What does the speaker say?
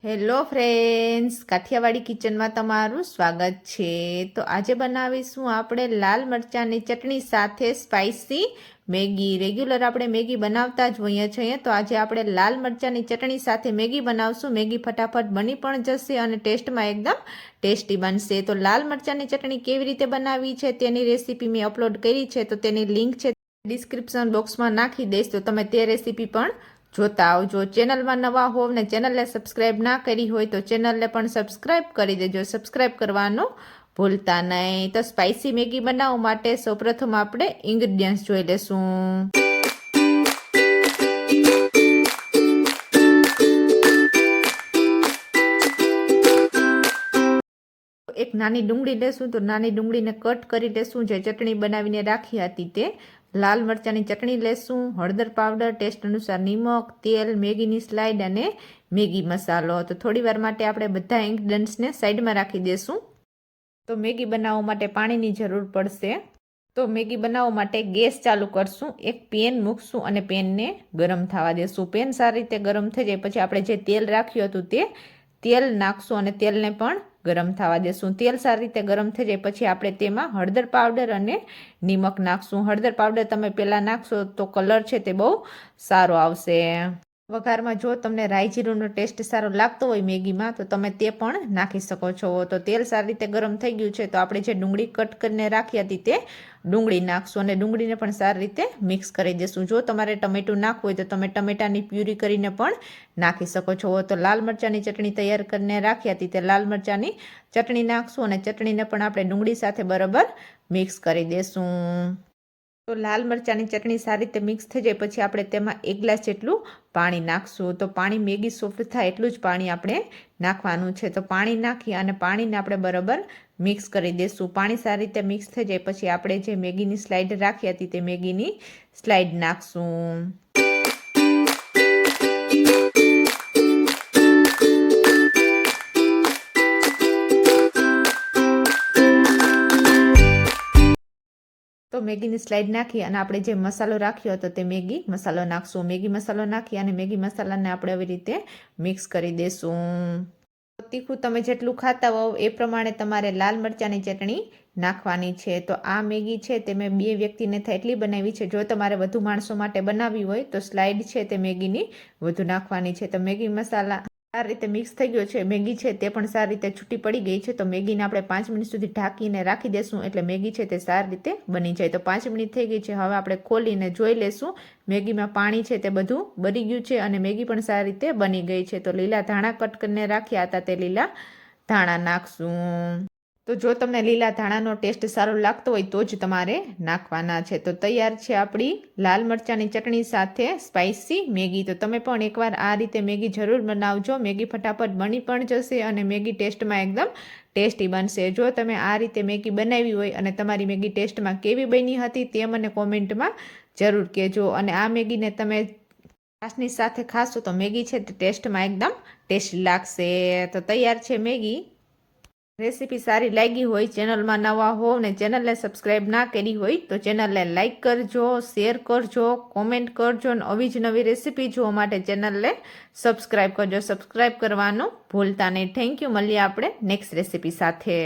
Hello friends, Kathiawadi કિચનમાં તમારું સ્વાગત છે। તો આજે બનાવીશું આપણે લાલ મરચાંની ચટણી સાથે સ્પાઇસી મેગી। રેગ્યુલર આપણે મેગી બનાવતા જ હોઈએ છીએ, તો આજે આપણે લાલ મરચાંની ચટણી સાથે મેગી બનાવશું। મેગી ફટાફટ બની પણ જશે અને ટેસ્ટમાં એકદમ ટેસ્ટી બનશે। તો લાલ મરચાંની ચટણી કેવી રીતે બનાવવી છે તેની રેસીપી મેં અપલોડ કરી છે, તો તેની લિંક છે ડિસ્ક્રિપ્શન બોક્સમાં નાખી દઈશ, તો તમે તે રેસીપી પણ જોતા આવજો। ચેનલમાં નવા હોવ ને ચેનલને સબસ્ક્રાઈબ ના કરી હોય તો ચેનલને પણ સબસ્ક્રાઈબ કરી દેજો, સબસ્ક્રાઈબ કરવાનું ભૂલતા નહીં। તો સ્પાઇસી મેગી બનાવવા માટે સૌપ્રથમ આપણે ઇન્ગ્રીડિયન્ટ્સ જોઈ લેશું। એક નાની ડુંગળી લેશું, તો નાની ડુંગળીને કટ કરી લેશું। જે ચટણી બનાવીને રાખી હતી તે લાલ મરચાંની ચટણી લેશું, હળદર પાવડર, ટેસ્ટ અનુસાર નિમક, તેલ, મેગીની સ્લાઇડ અને મેગી મસાલો। તો થોડી વાર માટે આપણે બધા ઇન્ગ્રીડિયન્ટ્સને સાઈડમાં રાખી દેશું। તો મેગી બનાવવા માટે પાણીની જરૂર પડશે। તો મેગી બનાવવા માટે ગેસ ચાલુ કરશું, એક પેન મૂકશું અને પેનને ગરમ થવા દેશું। પેન સારી રીતે ગરમ થઈ જાય પછી આપણે જે તેલ રાખ્યું હતું તે તેલ નાખશું અને તેલને પણ ગરમ થવા દેશું। તેલ સારી રીતે ગરમ થઈ જાય પછી આપણે તેમાં હળદર પાવડર અને નિમક નાખશું। હળદર પાવડર તમે પહેલાં નાખશો તો કલર છે તે બહુ સારો આવશે। વઘારમાં જો તમને રાઈ જીરુંનો ટેસ્ટ સારો લાગતો હોય મેગીમાં તો તમે તે પણ નાખી શકો છો। તો તેલ સારી રીતે ગરમ થઈ ગયું છે, તો આપણે જે ડુંગળી કટ કરીને રાખી હતી તે ડુંગળી નાખશું અને ડુંગળીને પણ સારી રીતે મિક્સ કરી દેશું। જો તમારે ટમેટું નાખવું હોય તો તમે ટમેટાની પ્યુરી કરીને પણ નાખી શકો છો। તો લાલ મરચાંની ચટણી તૈયાર કરીને રાખી હતી તે લાલ મરચાંની ચટણી નાખશું અને ચટણીને પણ આપણે ડુંગળી સાથે બરાબર મિક્સ કરી દેશું। તો લાલ મરચાંની ચટણી સારી રીતે મિક્સ થઈ જાય પછી આપણે તેમાં 1 ગ્લાસ જેટલું પાણી નાખશું। તો પાણી મેગી સોફ્ટ થાય એટલું જ પાણી આપણે નાખવાનું છે। તો પાણી નાખી અને પાણીને આપણે બરાબર મિક્સ કરી દઈશું। પાણી સારી રીતે મિક્સ થઈ જાય પછી આપણે જે મેગીની સ્લાઇડ રાખી હતી તે મેગીની સ્લાઇડ નાખશું। તો મેગીની સ્લાઇડ નાખી અને આપણે જે મસાલો રાખ્યો હતો તે મેગી મસાલો નાખશું। મેગી મસાલો નાખી અને મેગી મસાલાને આપણે આવી રીતે મિક્સ કરી દઈશું। તીખું તમે જેટલું ખાતા હોવ એ પ્રમાણે તમારે લાલ મરચાંની ચટણી નાખવાની છે। તો આ મેગી છે તે મેં 2 વ્યક્તિને થાય એટલી બનાવી છે। જો તમારે વધુ માણસો માટે બનાવવી હોય તો સ્લાઇડ છે તે મેગીની વધુ નાખવાની છે। તો મેગી મસાલા સારી રીતે મિક્સ થઈ ગયો છે, મેગી છે તે પણ સારી રીતે છૂટી પડી ગઈ છે। તો મેગીને આપણે 5 મિનિટ સુધી ઢાંકીને રાખી દેશું એટલે મેગી છે તે સારી રીતે બની જાય। તો 5 મિનિટ થઈ ગઈ છે, હવે આપણે ખોલીને જોઈ લેશું। મેગીમાં પાણી છે તે બધું બળી ગયું છે અને મેગી પણ સારી રીતે બની ગઈ છે। તો લીલા ધાણા કટ કરીને રાખ્યા હતા તે લીલા ધાણા નાખશું। તો જો તમને લીલા ધાણાનો ટેસ્ટ સારો લાગતો હોય તો જ તમારે નાખવાના છે। તો તૈયાર છે આપણી લાલ મરચાંની ચટણી સાથે સ્પાઇસી મેગી। તો તમે પણ એકવાર આ રીતે મેગી જરૂર બનાવજો। મેગી ફટાફટ બની પણ જશે અને મેગી ટેસ્ટમાં એકદમ ટેસ્ટી બનશે। જો તમે આ રીતે મેગી બનાવી હોય અને તમારી મેગી ટેસ્ટમાં કેવી બની હતી તે મને કોમેન્ટમાં જરૂર કહેજો। અને આ મેગીને તમે છાશની સાથે ખાશો તો મેગી છે તે ટેસ્ટમાં એકદમ ટેસ્ટી લાગશે। તો તૈયાર છે મેગી। રેસીપી સારી લાગી હોય, ચેનલમાં નવા હોવ ને ચેનલને સબસ્ક્રાઈબ ના કરી હોય તો ચેનલને લાઇક કરજો, શેર કરજો, કોમેન્ટ કરજો અને આવી જ નવી રેસીપી જોવા માટે ચેનલને સબસ્ક્રાઈબ કરજો। સબસ્ક્રાઈબ કરવાનું ભૂલતા નહીં। Thank you. મળીએ આપણે નેક્સ્ટ રેસીપી સાથે।